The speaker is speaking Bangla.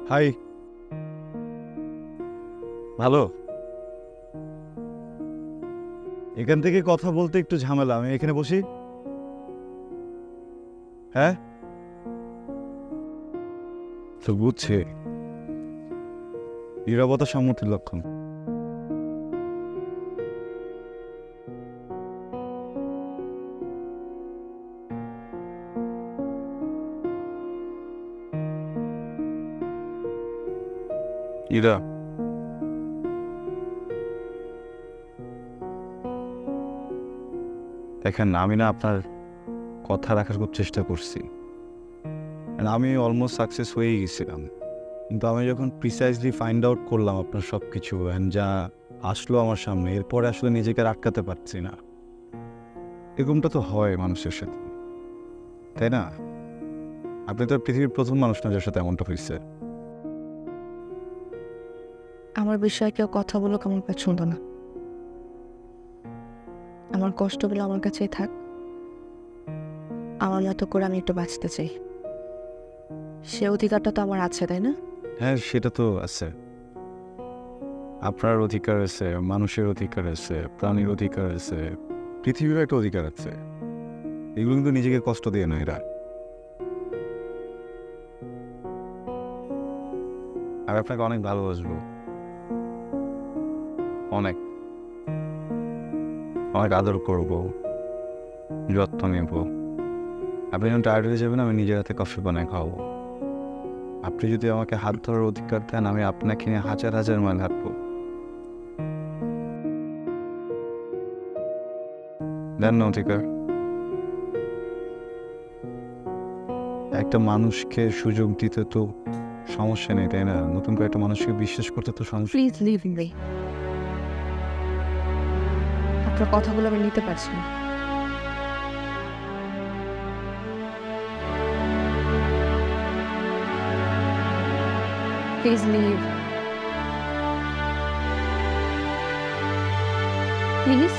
হাই। ভালো। এখান থেকে কথা বলতে একটু ঝামেলা, আমি এখানে বসি। হ্যাঁ তো বুঝছি, নীরবতা সম্মতির লক্ষণ। ইরা, দেখেন আমি না আপনার কথা রাখার খুব চেষ্টা করছি, and আমি অলমোস্ট সাকসেস হয়েই গেছিলাম। কিন্তু আমি যখন প্রিসাইজলি ফাইন্ড আউট করলাম আপনার সব কিছু অ্যান্ড যা আসলো আমার সামনে, এরপরে আসলে নিজেকে আর আটকাতে পারছি না। এরকমটা তো হয় মানুষের সাথে, তাই না? আপনি তো পৃথিবীর প্রথম মানুষ না যার সাথে এমনটা হয়েছে। আমার বিষয়ে কেউ কথা বলুক আমার পছন্দ না। আমার কষ্টগুলো আমার কাছেই থাক, আমার মতো করে আমি একটু বাঁচতে চাই। সে অধিকারটা তো আমার আছে, তাই না? হ্যাঁ, সেটা তো আছে। আপনার অধিকার আছে, মানুষের অধিকার আছে, প্রাণীর অধিকার আছে, পৃথিবীর একটা অধিকার আছে। এগুলো কিন্তু নিজেকে কষ্ট দিয়ে না এরা। আমি আপনাকে অনেক ভালোবাসবো, অনেক অনেক আদর করব, যত্ন নেব। আপনি যখন টায়ার্ড হয়ে যাবেন আমি নিজের হাতে কফি বানায় খাওয়াবো। আপনি যদি আমাকে হাত ধরার অধিকার দেন আমি আপনাকে নিয়ে হাজার হাজার মাইল হাঁটবো। দেন না অধিকার। একটা মানুষকে সুযোগ দিতে তো সমস্যা নেই, তাই না? নতুন করে একটা মানুষকে বিশ্বাস করতে তো সমস্যা। Please leave me. আপনার কথাগুলো আমি নিতে পারছি না। Please leave, please.